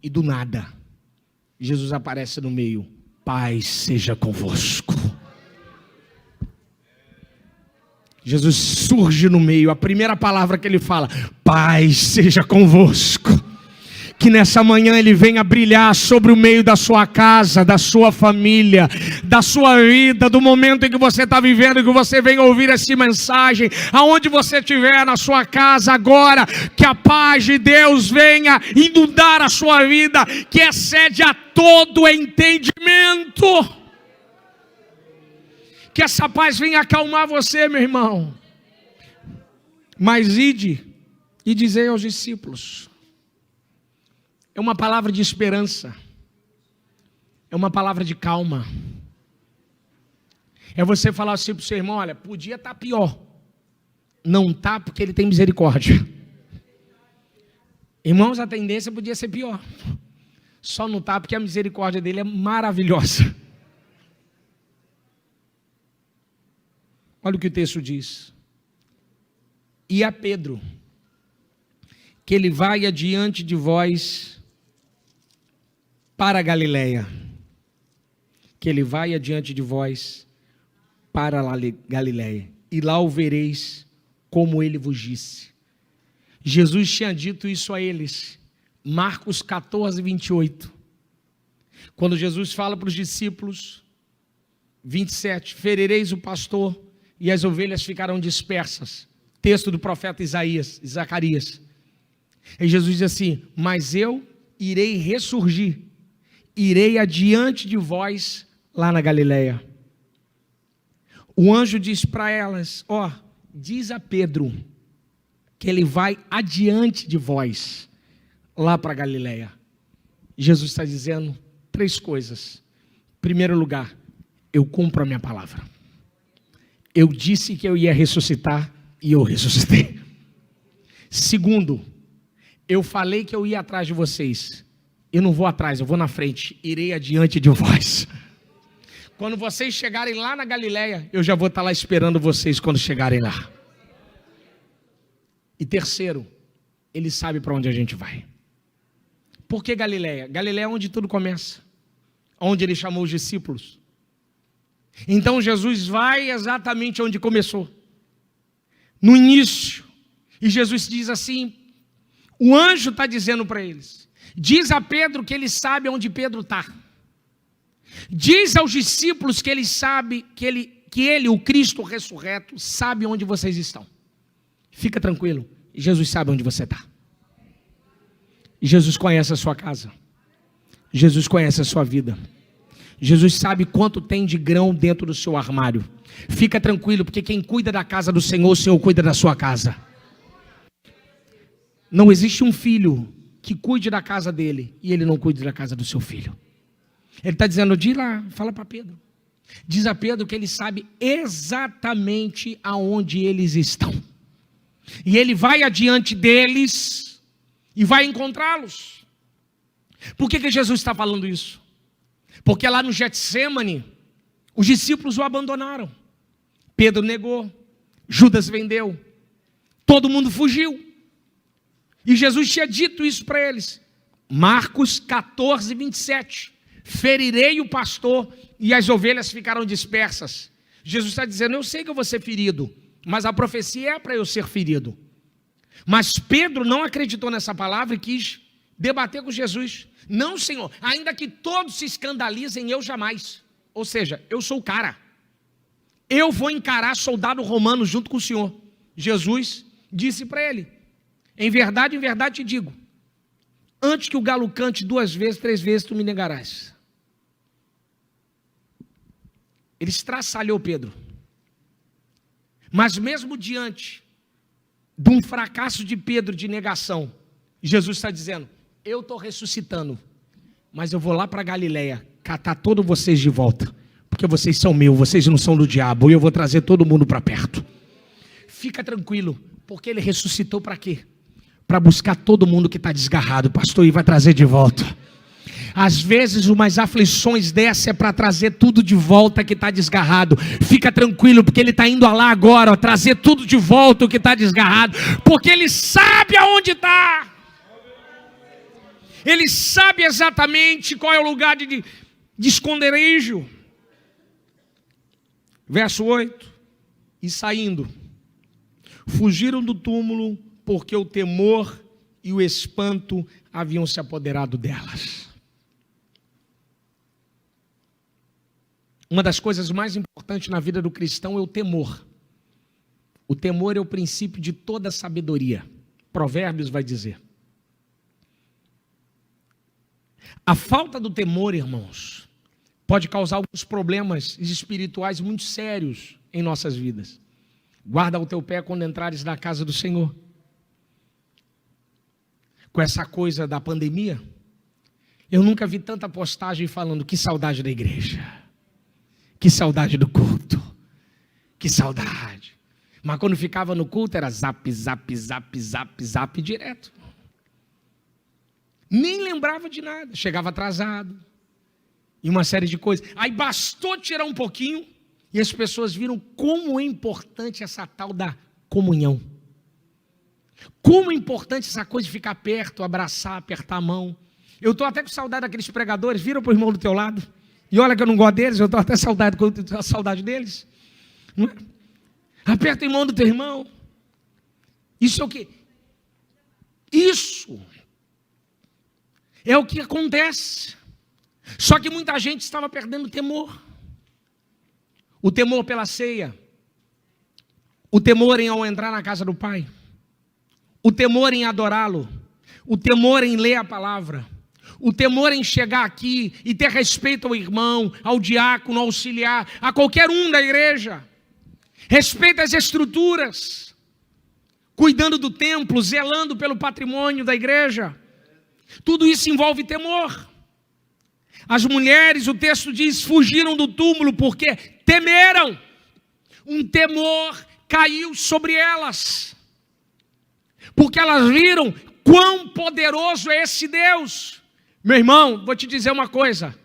E do nada, Jesus aparece no meio. Paz seja convosco. Jesus surge no meio, a primeira palavra que ele fala, paz seja convosco. Que nessa manhã ele venha brilhar sobre o meio da sua casa, da sua família, da sua vida, do momento em que você está vivendo, que você venha ouvir essa mensagem, aonde você estiver, na sua casa agora, que a paz de Deus venha inundar a sua vida, que excede a todo entendimento. Que essa paz venha acalmar você, meu irmão. Mas ide e dizei aos discípulos. É uma palavra de esperança. É uma palavra de calma. É você falar assim para o seu irmão, olha, podia estar pior. Não está porque ele tem misericórdia. Irmãos, a tendência podia ser pior. Só não está porque a misericórdia dele é maravilhosa. Olha o que o texto diz. e a Pedro, que ele vai adiante de vós para a Galileia. Que ele vai adiante de vós para a Galileia. E lá o vereis como ele vos disse. Jesus tinha dito isso a eles. Marcos 14, 28. Quando Jesus fala para os discípulos, 27, ferireis o pastor e as ovelhas ficarão dispersas. Texto do profeta Zacarias. E Jesus diz assim, mas eu irei ressurgir, irei adiante de vós lá na Galileia. O anjo diz para elas, diz a Pedro, que ele vai adiante de vós, lá para a Galileia. Jesus está dizendo 3 coisas. Em primeiro lugar, eu cumpro a minha palavra. Eu disse que eu ia ressuscitar e eu ressuscitei. Segundo, eu falei que eu ia atrás de vocês. Eu não vou atrás, eu vou na frente. Irei adiante de vós. Quando vocês chegarem lá na Galileia, eu já vou estar lá esperando vocês quando chegarem lá. E terceiro, ele sabe para onde a gente vai. Por que Galileia? Galileia é onde tudo começa. Onde ele chamou os discípulos. Então Jesus vai exatamente onde começou. No início. E Jesus diz assim, o anjo está dizendo para eles. Diz a Pedro que ele sabe onde Pedro está. Diz aos discípulos que ele sabe, que ele, o Cristo ressurreto, sabe onde vocês estão. Fica tranquilo, Jesus sabe onde você está. Jesus conhece a sua casa. Jesus conhece a sua vida. Jesus sabe quanto tem de grão dentro do seu armário. Fica tranquilo, porque quem cuida da casa do Senhor, o Senhor cuida da sua casa. Não existe um filho que cuide da casa dele e ele não cuide da casa do seu filho. Ele está dizendo, diz lá, fala para Pedro. Diz a Pedro que ele sabe exatamente aonde eles estão. E ele vai adiante deles e vai encontrá-los. Por que Jesus está falando isso? Porque lá no Getsêmani, os discípulos o abandonaram. Pedro negou, Judas vendeu, todo mundo fugiu. E Jesus tinha dito isso para eles. Marcos 14, 27. Ferirei o pastor e as ovelhas ficarão dispersas. Jesus está dizendo, eu sei que eu vou ser ferido, mas a profecia é para eu ser ferido. Mas Pedro não acreditou nessa palavra e quis debater com Jesus. Não, Senhor, ainda que todos se escandalizem, eu jamais. Ou seja, eu sou o cara. Eu vou encarar soldado romano junto com o Senhor. Jesus disse para ele, em verdade te digo, antes que o galo cante 2 vezes, 3 vezes, tu me negarás. Ele estraçalhou Pedro. Mas mesmo diante de um fracasso de Pedro de negação, Jesus está dizendo, eu estou ressuscitando, mas eu vou lá para Galileia, catar todos vocês de volta, porque vocês são meus, vocês não são do diabo, e eu vou trazer todo mundo para perto. Fica tranquilo, porque ele ressuscitou para quê? Para buscar todo mundo que está desgarrado, pastor, e vai trazer de volta. Às vezes umas aflições dessa é para trazer tudo de volta que está desgarrado. Fica tranquilo, porque ele está indo lá agora, trazer tudo de volta o que está desgarrado, porque ele sabe aonde está. Ele sabe exatamente qual é o lugar de esconderijo. Verso 8. E saindo, fugiram do túmulo, porque o temor e o espanto haviam se apoderado delas. Uma das coisas mais importantes na vida do cristão é o temor. O temor é o princípio de toda sabedoria. Provérbios vai dizer. A falta do temor, irmãos, pode causar alguns problemas espirituais muito sérios em nossas vidas. Guarda o teu pé quando entrares na casa do Senhor. Com essa coisa da pandemia, eu nunca vi tanta postagem falando que saudade da igreja, que saudade do culto, que saudade. Mas quando ficava no culto era zap, zap, zap, zap, zap direto. Nem lembrava de nada, chegava atrasado, e uma série de coisas. Aí bastou tirar um pouquinho, e as pessoas viram como é importante essa tal da comunhão. Como é importante essa coisa de ficar perto, abraçar, apertar a mão. Eu estou até com saudade daqueles pregadores, viram para o irmão do teu lado. E olha que eu não gosto deles, eu estou até com saudade deles. Não é? Aperta a mão do teu irmão. Isso é o quê? Isso é o que acontece. Só que muita gente estava perdendo o temor. O temor pela ceia. O temor em ao entrar na casa do Pai. O temor em adorá-lo. O temor em ler a palavra. O temor em chegar aqui e ter respeito ao irmão, ao diácono, ao auxiliar, a qualquer um da igreja. Respeito às estruturas. Cuidando do templo, zelando pelo patrimônio da igreja. Tudo isso envolve temor. As mulheres, o texto diz, fugiram do túmulo porque temeram. Um temor caiu sobre elas. Porque elas viram quão poderoso é esse Deus. Meu irmão, vou te dizer uma coisa.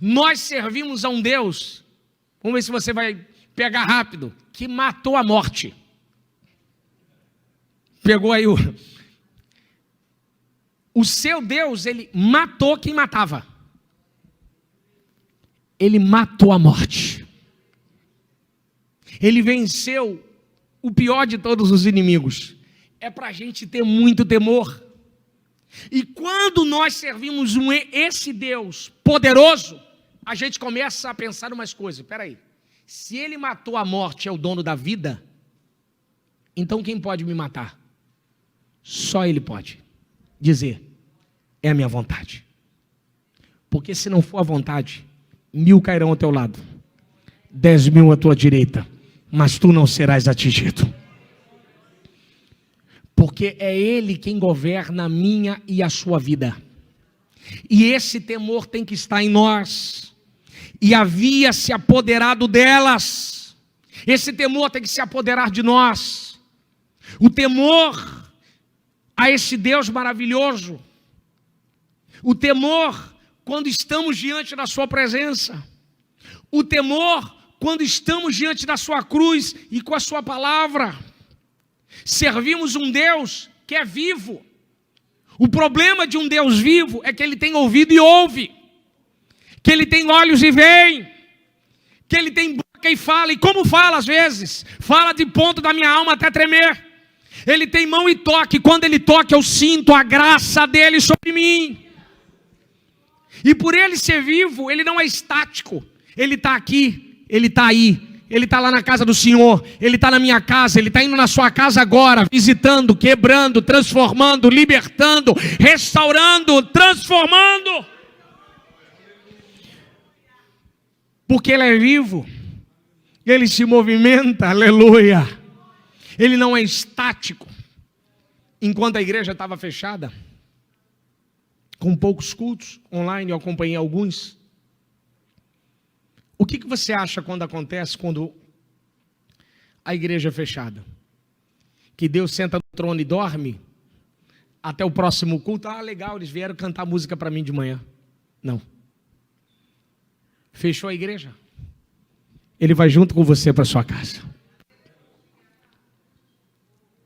Nós servimos a um Deus, vamos ver se você vai pegar rápido, que matou a morte. Pegou aí o seu Deus, ele matou quem matava. Ele matou a morte. Ele venceu o pior de todos os inimigos. É para a gente ter muito temor. E quando nós servimos esse Deus poderoso, a gente começa a pensar umas coisas. Espera aí, se ele matou a morte, é o dono da vida, então quem pode me matar? Só ele pode dizer, é a minha vontade. Porque se não for a vontade, 1000 cairão ao teu lado, 10.000 à tua direita, mas tu não serás atingido. Porque é Ele quem governa a minha e a sua vida. E esse temor tem que estar em nós. E havia se apoderado delas. Esse temor tem que se apoderar de nós. O temor a esse Deus maravilhoso. O temor quando estamos diante da sua presença. O temor quando estamos diante da sua cruz e com a sua palavra. Servimos um Deus que é vivo. O problema de um Deus vivo é que ele tem ouvido e ouve, que ele tem olhos e vê, que ele tem boca e fala. E como fala às vezes? Fala de ponto da minha alma até tremer. Ele tem mão e toque. Quando ele toca eu sinto a graça dele sobre mim. E por ele ser vivo, ele não é estático. Ele está aqui, ele está aí. Ele está lá na casa do Senhor, Ele está na minha casa, Ele está indo na sua casa agora, visitando, quebrando, transformando, libertando, restaurando, transformando. Porque Ele é vivo, Ele se movimenta, aleluia. Ele não é estático. Enquanto a igreja estava fechada, com poucos cultos, online eu acompanhei alguns. O que você acha quando acontece quando a igreja é fechada? Que Deus senta no trono e dorme até o próximo culto? Ah, legal, eles vieram cantar música para mim de manhã. Não. Fechou a igreja? Ele vai junto com você para sua casa.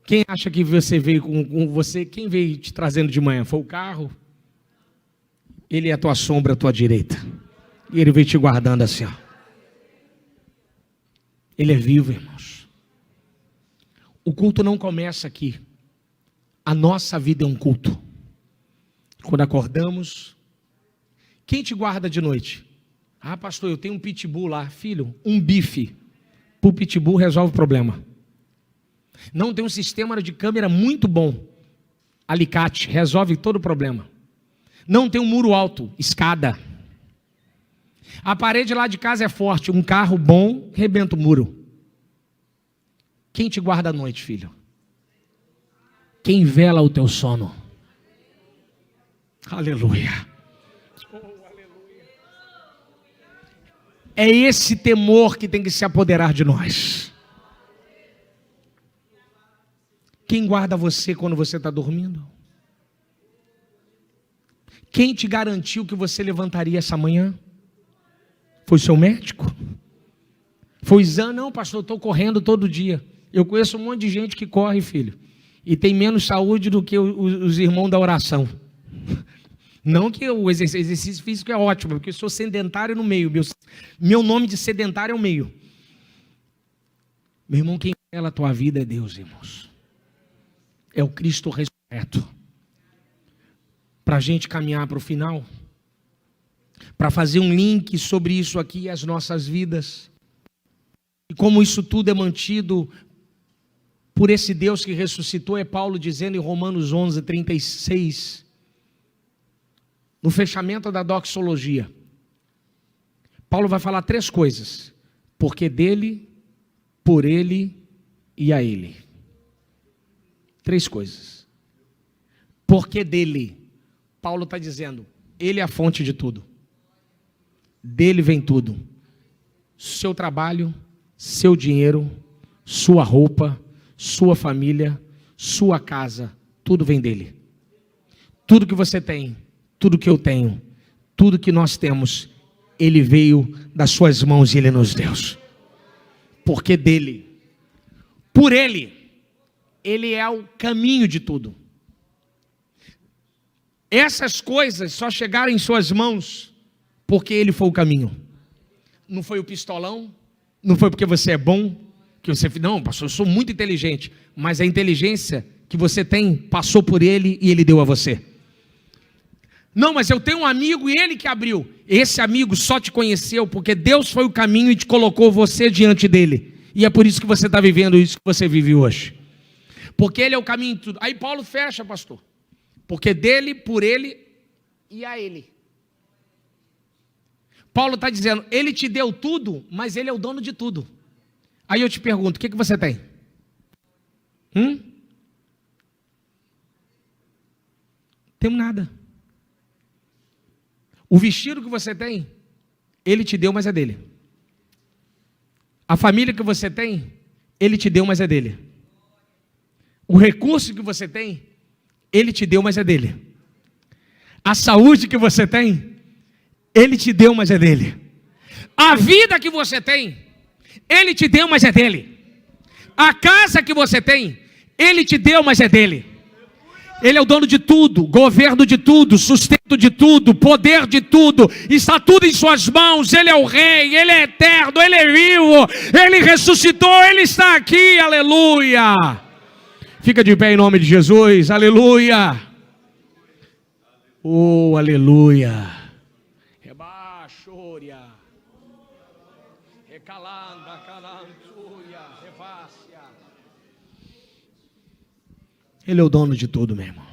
Quem acha que você veio com você? Quem veio te trazendo de manhã? Foi o carro? Ele é a tua sombra, a tua direita. E Ele veio te guardando assim, ó. Ele é vivo, irmãos. O culto não começa aqui. A nossa vida é um culto. Quando acordamos, quem te guarda de noite? Ah, pastor, eu tenho um pitbull lá. Filho, um bife. Para o pitbull resolve o problema. Não, tem um sistema de câmera muito bom. Alicate, resolve todo o problema. Não tem um muro alto, escada. A parede lá de casa é forte, um carro bom, rebenta o muro. Quem te guarda à noite, filho? Quem vela o teu sono? Aleluia. É esse temor que tem que se apoderar de nós. Quem guarda você quando você está dormindo? Quem te garantiu que você levantaria essa manhã? Foi seu médico? Foi exame? Não, pastor, eu estou correndo todo dia. Eu conheço um monte de gente que corre, filho. e tem menos saúde do que os irmãos da oração. Não que o exercício físico é ótimo, porque eu sou sedentário no meio. Meu nome de sedentário é o meio. Meu irmão, quem revela a tua vida é Deus, irmãos. É o Cristo ressurreto. Para a gente caminhar para o final, para fazer um link sobre isso aqui e as nossas vidas, e como isso tudo é mantido por esse Deus que ressuscitou, é Paulo dizendo em Romanos 11:36, no fechamento da doxologia, Paulo vai falar 3 coisas: porque dele, por ele e a ele. 3 coisas. Porque dele, Paulo está dizendo, ele é a fonte de tudo. Dele vem tudo. Seu trabalho, seu dinheiro, sua roupa, sua família, sua casa, tudo vem dele. Tudo que você tem, tudo que eu tenho, tudo que nós temos, ele veio das suas mãos e ele nos deu. Porque dele, por ele, ele é o caminho de tudo. Essas coisas só chegaram em suas mãos porque ele foi o caminho. Não foi o pistolão, não foi porque você é bom, que você, não, pastor, eu sou muito inteligente, mas a inteligência que você tem passou por ele e ele deu a você. Não, mas eu tenho um amigo e ele que abriu. Esse amigo só te conheceu porque Deus foi o caminho e te colocou você diante dele. E é por isso que você está vivendo isso que você vive hoje. Porque ele é o caminho de tudo. Aí Paulo fecha, pastor. Porque dele, por ele e a ele. Paulo está dizendo, ele te deu tudo, mas ele é o dono de tudo. Aí eu te pergunto, o que você tem? Temos nada. O vestido que você tem, ele te deu, mas é dele. A família que você tem, ele te deu, mas é dele. O recurso que você tem, ele te deu, mas é dele. A saúde que você tem, ele te deu, mas é dele. A vida que você tem, ele te deu, mas é dele. A casa que você tem, ele te deu, mas é dele. Ele é o dono de tudo, governo de tudo, sustento de tudo, poder de tudo, está tudo em suas mãos. Ele é o rei, ele é eterno, ele é vivo, ele ressuscitou, ele está aqui, aleluia. Fica de pé em nome de Jesus, aleluia. Oh, aleluia. Rebaixoria, recalanda, calantuia, revácia. Ele é o dono de tudo, meu irmão.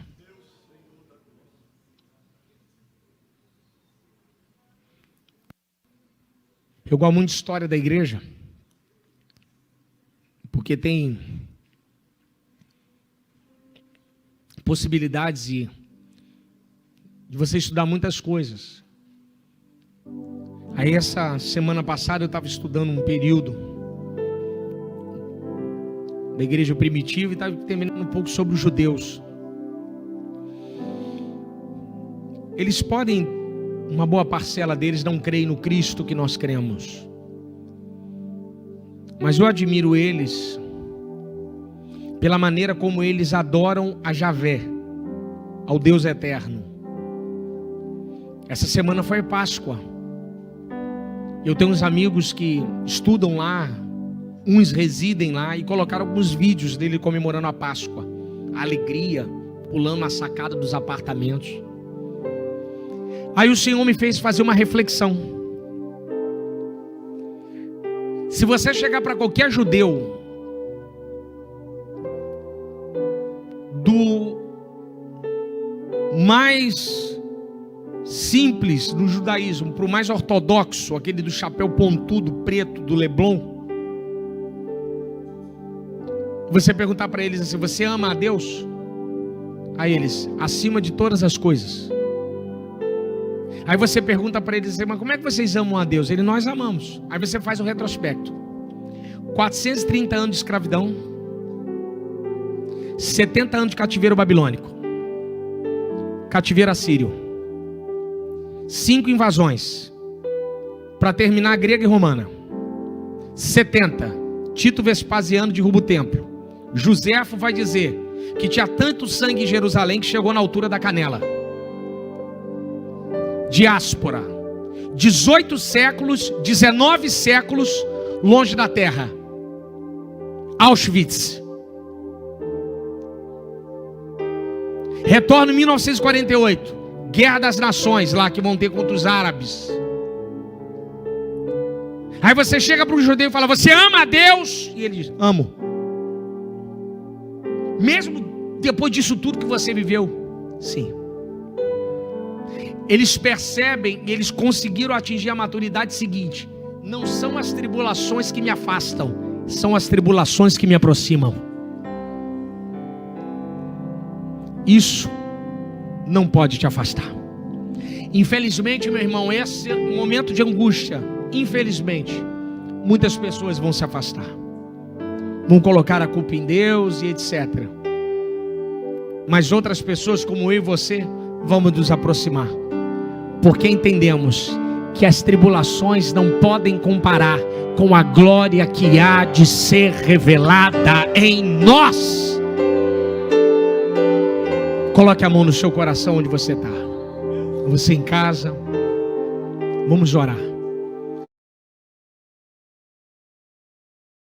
Eu gosto muito de história da igreja, porque tem possibilidades de você estudar muitas coisas. Aí essa semana passada eu estava estudando um período da igreja primitiva e estava terminando um pouco sobre os judeus. Eles podem, uma boa parcela deles não creem no Cristo que nós cremos, mas eu admiro eles pela maneira como eles adoram a Javé, ao Deus eterno. Essa semana foi Páscoa. Eu tenho uns amigos que estudam lá, uns residem lá, e colocaram alguns vídeos dele comemorando a Páscoa, a alegria, pulando na sacada dos apartamentos. Aí o Senhor me fez fazer uma reflexão. Se você chegar para qualquer judeu, do mais simples no judaísmo para o mais ortodoxo, aquele do chapéu pontudo, preto, do Leblon, você perguntar para eles assim, você ama a Deus? Aí eles, acima de todas as coisas. Aí você pergunta para eles assim, mas como é que vocês amam a Deus? Ele, nós amamos. Aí você faz um retrospecto. 430 anos de escravidão, 70 anos de cativeiro babilônico, cativeiro assírio, 5 invasões, para terminar a grega e romana, 70, Tito Vespasiano derruba o templo. Joséfo vai dizer que tinha tanto sangue em Jerusalém que chegou na altura da canela. Diáspora, 18 séculos, 19 séculos longe da terra. Auschwitz. Retorno em 1948, Guerra das Nações lá que vão ter contra os árabes. Aí você chega para um judeu e fala: você ama a Deus? E ele diz: amo. Mesmo depois disso tudo que você viveu? Sim. Eles percebem, eles conseguiram atingir a maturidade seguinte: não são as tribulações que me afastam, são as tribulações que me aproximam. Isso não pode te afastar. Infelizmente, meu irmão, esse é um momento de angústia. Infelizmente, muitas pessoas vão se afastar, vão colocar a culpa em Deus e etc. Mas outras pessoas como eu e você vamos nos aproximar, porque entendemos que as tribulações não podem comparar com a glória que há de ser revelada em nós. Coloque a mão no seu coração onde você está. Você em casa. Vamos orar.